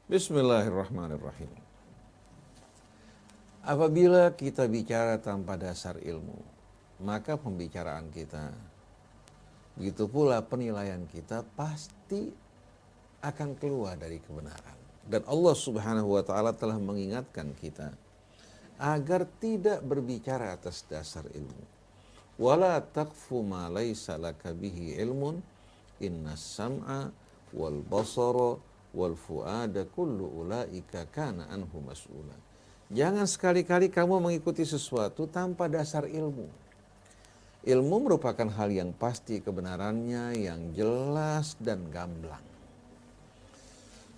Bismillahirrahmanirrahim. Apabila kita bicara tanpa dasar ilmu, maka pembicaraan kita, begitu pula penilaian kita pasti akan keluar dari kebenaran. Dan Allah Subhanahu wa taala telah mengingatkan kita agar tidak berbicara atas dasar ilmu. Wala taqfu ma laysa laka bihi ilmun innas sam'a wal basara wal fuada kullu ulaika kana anhu mas'ula. Jangan sekali-kali kamu mengikuti sesuatu tanpa dasar ilmu. Ilmu merupakan hal yang pasti kebenarannya, yang jelas dan gamblang.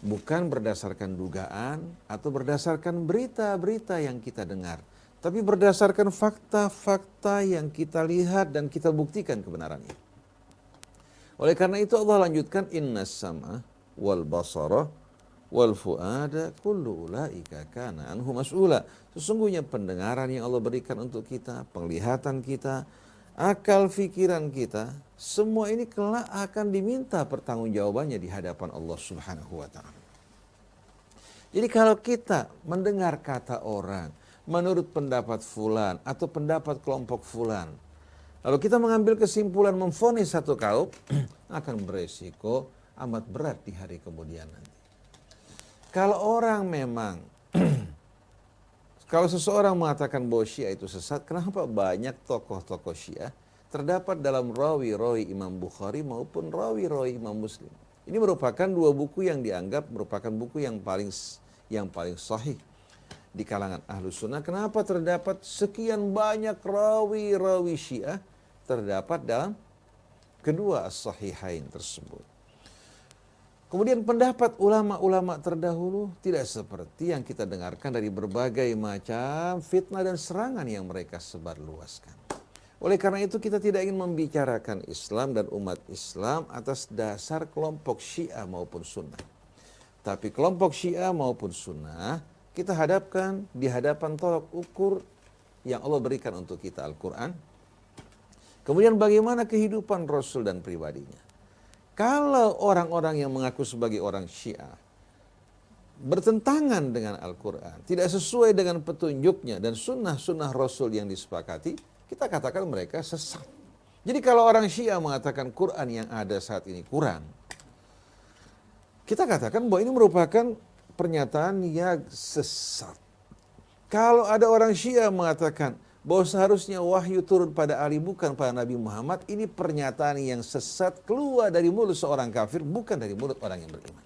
Bukan berdasarkan dugaan atau berdasarkan berita-berita yang kita dengar, tapi berdasarkan fakta-fakta yang kita lihat dan kita buktikan kebenarannya. Oleh karena itu Allah lanjutkan, innas sam'a wal basara wal fuada kullu ulaika kana anhu mas'ula. Sesungguhnya pendengaran yang Allah berikan untuk kita, penglihatan kita, akal fikiran kita, semua ini kelak akan diminta pertanggungjawabannya di hadapan Allah Subhanahu wa taala. Jadi kalau kita mendengar kata orang menurut pendapat fulan atau pendapat kelompok fulan, lalu kita mengambil kesimpulan memvonis satu kaum, akan beresiko amat berat di hari kemudian nanti. Kalau orang memang, kalau seseorang mengatakan bahwa Syiah itu sesat, kenapa banyak tokoh-tokoh Syiah terdapat dalam rawi-rawi Imam Bukhari maupun rawi-rawi Imam Muslim? Ini merupakan dua buku yang dianggap merupakan buku yang paling sahih di kalangan ahlu sunnah. Kenapa terdapat sekian banyak rawi-rawi Syiah terdapat dalam kedua as-sahihain tersebut? Kemudian pendapat ulama-ulama terdahulu tidak seperti yang kita dengarkan dari berbagai macam fitnah dan serangan yang mereka sebarluaskan. Oleh karena itu kita tidak ingin membicarakan Islam dan umat Islam atas dasar kelompok Syiah maupun Sunnah. Tapi kelompok Syiah maupun Sunnah kita hadapkan di hadapan tolak ukur yang Allah berikan untuk kita, Al-Quran. Kemudian bagaimana kehidupan Rasul dan pribadinya. Kalau orang-orang yang mengaku sebagai orang Syiah bertentangan dengan Al-Quran, tidak sesuai dengan petunjuknya dan sunnah-sunnah Rasul yang disepakati, kita katakan mereka sesat. Jadi kalau orang Syiah mengatakan Quran yang ada saat ini kurang, kita katakan bahwa ini merupakan pernyataan yang sesat. Kalau ada orang Syiah mengatakan bahwa seharusnya wahyu turun pada Ali bukan pada Nabi Muhammad, ini pernyataan yang sesat keluar dari mulut seorang kafir, bukan dari mulut orang yang beriman.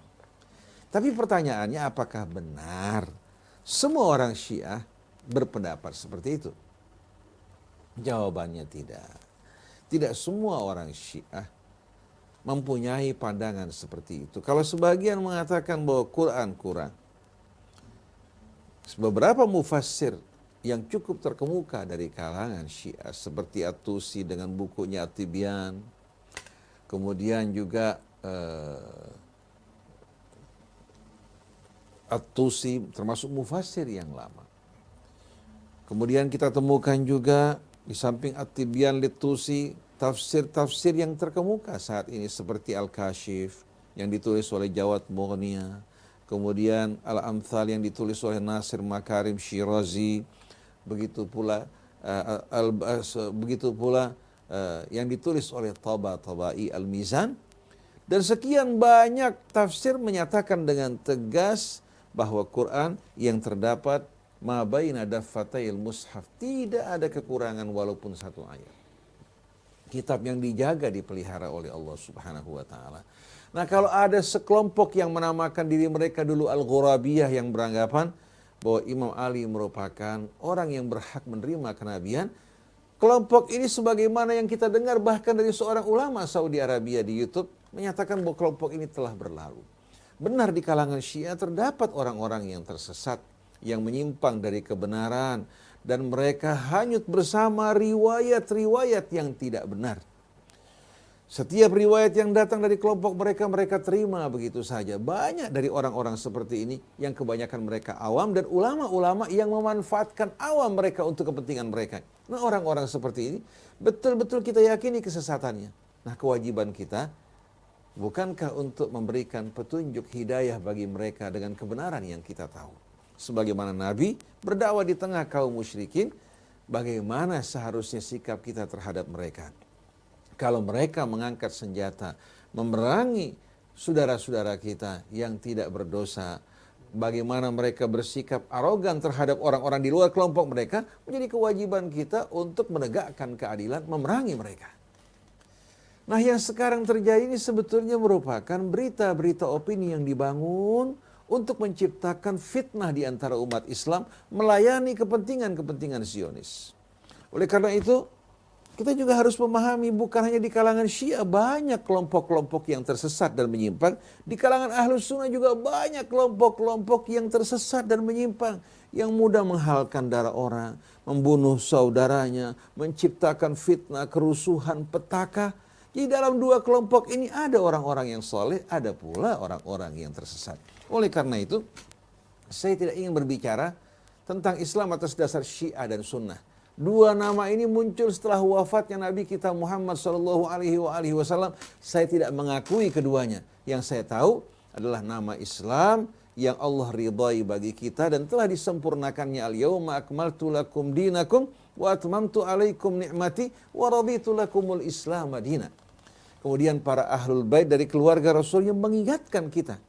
Tapi pertanyaannya, apakah benar semua orang Syiah berpendapat seperti itu? Jawabannya tidak. Tidak semua orang Syiah mempunyai pandangan seperti itu. Kalau sebagian mengatakan bahwa Quran kurang, beberapa mufassir yang cukup terkemuka dari kalangan Syiah seperti At-Tusi dengan bukunya At-Tibyan, kemudian juga At-Tusi termasuk mufassir yang lama. Kemudian kita temukan juga di samping At-Tibyan Lit-Tusi tafsir-tafsir yang terkemuka saat ini seperti Al-Kashif yang ditulis oleh Jawad Mughniya, kemudian Al-Amthal yang ditulis oleh Nasir Makarim Syirazi, begitu pula yang ditulis oleh Tabai Al-Mizan, dan sekian banyak tafsir menyatakan dengan tegas bahwa Quran yang terdapat ma baina daffatayil mushaf, tidak ada kekurangan walaupun satu ayat. Kitab yang dijaga, dipelihara oleh Allah Subhanahu wa taala. Nah, kalau ada sekelompok yang menamakan diri mereka dulu Al-Ghurabiyah yang beranggapan bahwa Imam Ali merupakan orang yang berhak menerima kenabian, kelompok ini sebagaimana yang kita dengar bahkan dari seorang ulama Saudi Arabia di YouTube menyatakan bahwa kelompok ini telah berlalu. Benar, di kalangan Syiah terdapat orang-orang yang tersesat, yang menyimpang dari kebenaran, dan mereka hanyut bersama riwayat-riwayat yang tidak benar. Setiap riwayat yang datang dari kelompok mereka, mereka terima begitu saja. Banyak dari orang-orang seperti ini yang kebanyakan mereka awam dan ulama-ulama yang memanfaatkan awam mereka untuk kepentingan mereka. Nah, orang-orang seperti ini betul-betul kita yakini kesesatannya. Nah, kewajiban kita Bukankah untuk memberikan petunjuk hidayah bagi mereka dengan kebenaran yang kita tahu? Sebagaimana Nabi berdakwah di tengah kaum musyrikin, bagaimana seharusnya sikap kita terhadap mereka? Kalau mereka mengangkat senjata, memerangi saudara-saudara kita yang tidak berdosa, bagaimana mereka bersikap arogan terhadap orang-orang di luar kelompok mereka, menjadi kewajiban kita untuk menegakkan keadilan, memerangi mereka. Nah, yang sekarang terjadi ini sebetulnya merupakan berita-berita opini yang dibangun untuk menciptakan fitnah di antara umat Islam, melayani kepentingan-kepentingan Zionis. Oleh karena itu, kita juga harus memahami bukan hanya di kalangan Syiah banyak kelompok-kelompok yang tersesat dan menyimpang. Di kalangan Ahlus Sunnah juga banyak kelompok-kelompok yang tersesat dan menyimpang. Yang mudah menghalalkan darah orang, membunuh saudaranya, menciptakan fitnah, kerusuhan, petaka. Di dalam dua kelompok ini ada orang-orang yang soleh, ada pula orang-orang yang tersesat. Oleh karena itu, saya tidak ingin berbicara tentang Islam atas dasar Syiah dan Sunnah. Dua nama ini muncul setelah wafatnya Nabi kita Muhammad SAW. Saya tidak mengakui keduanya. Yang saya tahu adalah nama Islam yang Allah ridhai bagi kita dan telah disempurnakannya. Al-yawma akmaltu lakum dinakum wa atmamtu alaikum ni'mati wa raditu lakumul Islam madina. Kemudian para ahlul bait dari keluarga Rasul yang mengingatkan kita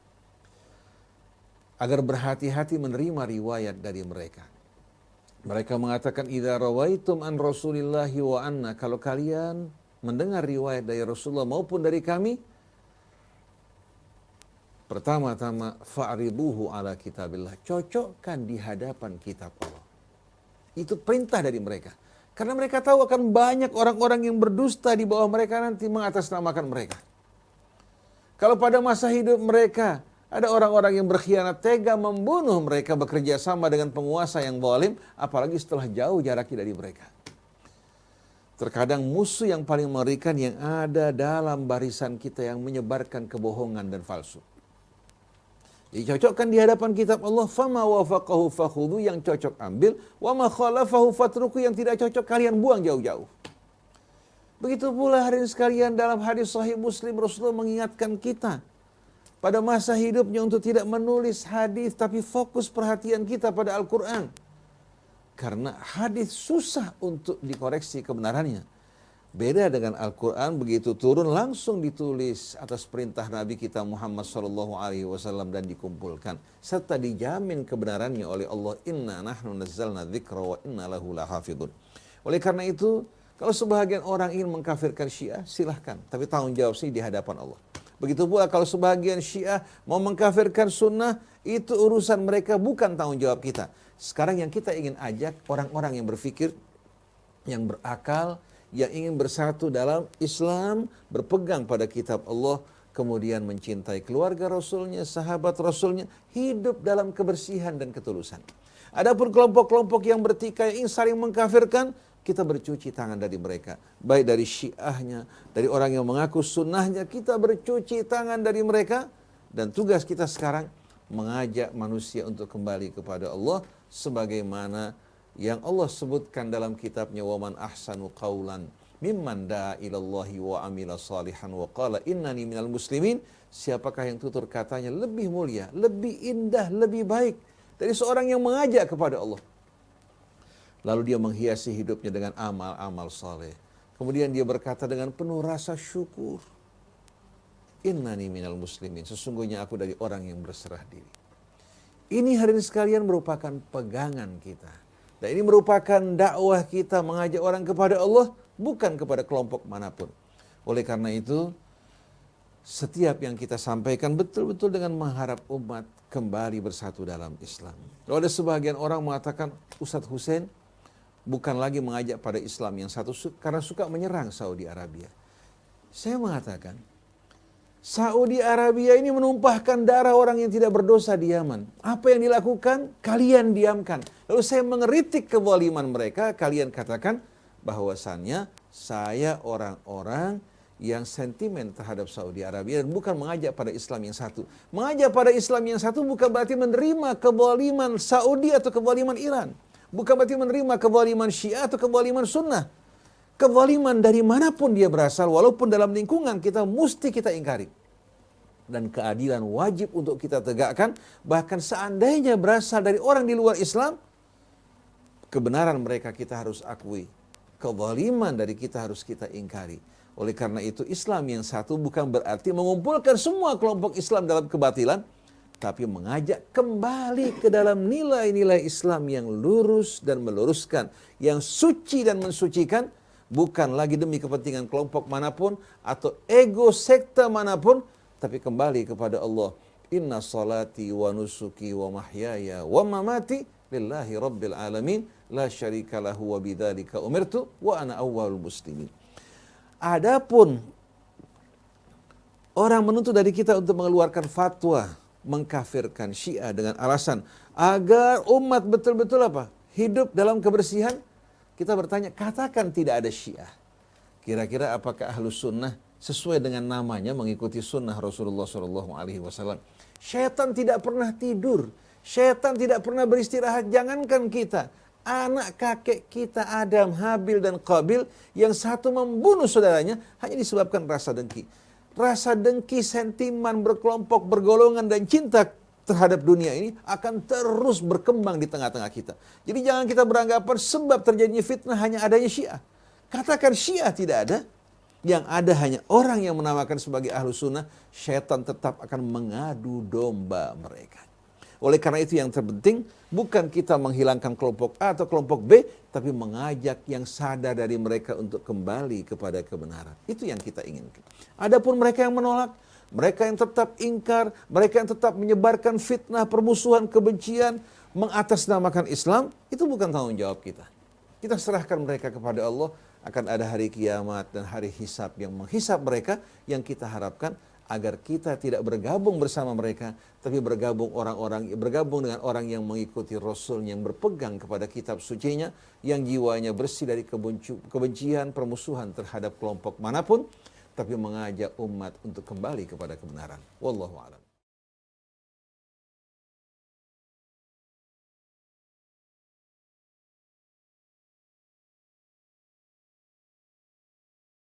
agar berhati-hati menerima riwayat dari mereka. Mereka mengatakan, idza rawaitum an Rasulillahi wa anna, kalau kalian mendengar riwayat dari Rasulullah maupun dari kami, pertama-tama fa'riduhu ala kitabillah, cocokkan di hadapan kitab Allah. Itu perintah dari mereka. Karena mereka tahu akan banyak orang-orang yang berdusta di bawah mereka nanti mengatasnamakan mereka. Kalau pada masa hidup mereka ada orang-orang yang berkhianat, tega membunuh mereka, bekerja sama dengan penguasa yang zalim, apalagi setelah jauh jaraknya dari mereka. Terkadang musuh yang paling mengerikan yang ada dalam barisan kita yang menyebarkan kebohongan dan palsu. Jadi cocokkan di hadapan kitab Allah, fama wafaqahu fakhudhu, yang cocok ambil, wa ma khalafahu fatruku, yang tidak cocok kalian buang jauh-jauh. Begitu pula hari ini sekalian dalam hadis sahih Muslim, Rasulullah mengingatkan kita pada masa hidupnya untuk tidak menulis hadis tapi fokus perhatian kita pada Al-Quran. Karena hadis susah untuk dikoreksi kebenarannya. Beda dengan Al-Quran, begitu turun langsung ditulis atas perintah Nabi kita Muhammad SAW dan dikumpulkan. Serta dijamin kebenarannya oleh Allah. Inna nahnu nazzalna dzikra wa inna lahu lahafidun. Oleh karena itu, kalau sebahagian orang ingin mengkafirkan Syiah, silahkan. Tapi tanggung jawab sih di hadapan Allah. Begitu pula kalau sebahagian Syiah mau mengkafirkan Sunnah, itu urusan mereka, bukan tanggung jawab kita. Sekarang yang kita ingin ajak orang-orang yang berpikir, yang berakal, yang ingin bersatu dalam Islam, berpegang pada kitab Allah, kemudian mencintai keluarga Rasulnya, sahabat Rasulnya, hidup dalam kebersihan dan ketulusan. Adapun kelompok-kelompok yang bertikai ingin saling mengkafirkan, kita bercuci tangan dari mereka. Baik dari Syiahnya, dari orang yang mengaku sunnahnya, kita bercuci tangan dari mereka. Dan tugas kita sekarang mengajak manusia untuk kembali kepada Allah sebagaimana yang Allah sebutkan dalam kitabnya, waman ahsanu qawlan mimman da'a ilallahi wa amila salihan wa qala innani minal muslimin. Siapakah yang tutur katanya lebih mulia, lebih indah, lebih baik dari seorang yang mengajak kepada Allah, lalu dia menghiasi hidupnya dengan amal-amal saleh, kemudian dia berkata dengan penuh rasa syukur, innani minal muslimin, sesungguhnya aku dari orang yang berserah diri. Ini hari ini sekalian merupakan pegangan kita. Dan ini merupakan dakwah kita mengajak orang kepada Allah, bukan kepada kelompok manapun. Oleh karena itu, setiap yang kita sampaikan betul-betul dengan mengharap umat kembali bersatu dalam Islam. Kalau ada sebagian orang mengatakan, Ustadz Hussein bukan lagi mengajak pada Islam yang satu karena suka menyerang Saudi Arabia. Saya mengatakan, Saudi Arabia ini menumpahkan darah orang yang tidak berdosa di Yaman. Apa yang dilakukan? Kalian diamkan. Lalu saya mengeritik kezaliman mereka, kalian katakan bahwasannya saya orang-orang yang sentimen terhadap Saudi Arabia dan bukan mengajak pada Islam yang satu. Mengajak pada Islam yang satu bukan berarti menerima kezaliman Saudi atau kezaliman Iran. Bukan berarti menerima kezaliman Syiah atau kezaliman Sunnah. Kezaliman dari manapun dia berasal, walaupun dalam lingkungan kita, mesti kita ingkari. dan keadilan wajib untuk kita tegakkan. Bahkan seandainya berasal dari orang di luar Islam, kebenaran mereka kita harus akui. Kezaliman dari kita harus kita ingkari. Oleh karena itu Islam yang satu bukan berarti mengumpulkan semua kelompok Islam dalam kebatilan, tapi mengajak kembali ke dalam nilai-nilai Islam yang lurus dan meluruskan, yang suci dan mensucikan, bukan lagi demi kepentingan kelompok manapun atau ego sekte manapun, tapi kembali kepada Allah. Inna salati wa nusuki wa mahyaya wa mamati lillahi rabbil alamin la syarika lahu wa bidzalika umirtu wa ana awwalul muslimin. Adapun orang menuntut dari kita untuk mengeluarkan fatwa mengkafirkan Syiah dengan alasan agar umat betul-betul apa? Hidup dalam kebersihan. Kita bertanya, katakan tidak ada Syiah. Kira-kira apakah Ahlus Sunnah sesuai dengan namanya mengikuti sunnah Rasulullah SAW? Syaitan tidak pernah tidur. Syaitan tidak pernah beristirahat. Jangankan kita, anak kakek kita Adam, Habil dan Qabil, yang satu membunuh saudaranya hanya disebabkan rasa dengki. Rasa dengki, sentimen, berkelompok, bergolongan, dan cinta terhadap dunia ini akan terus berkembang di tengah-tengah kita. Jadi jangan kita beranggapan sebab terjadinya fitnah hanya adanya Syiah. Katakan Syiah tidak ada, yang ada hanya orang yang menamakan sebagai Ahlus Sunnah, syaitan tetap akan mengadu domba mereka. Oleh karena itu yang terpenting bukan kita menghilangkan kelompok A atau kelompok B, tapi mengajak yang sadar dari mereka untuk kembali kepada kebenaran. Itu yang kita inginkan. Adapun mereka yang menolak, mereka yang tetap ingkar, mereka yang tetap menyebarkan fitnah, permusuhan, kebencian, mengatasnamakan Islam, itu bukan tanggung jawab kita. Kita serahkan mereka kepada Allah, akan ada hari kiamat dan hari hisab yang menghisab mereka, yang kita harapkan agar kita tidak bergabung bersama mereka, tapi bergabung dengan orang yang mengikuti Rasul, yang berpegang kepada kitab sucinya, yang jiwanya bersih dari kebencian, permusuhan terhadap kelompok manapun, tapi mengajak umat untuk kembali kepada kebenaran. Wallahu a'lam.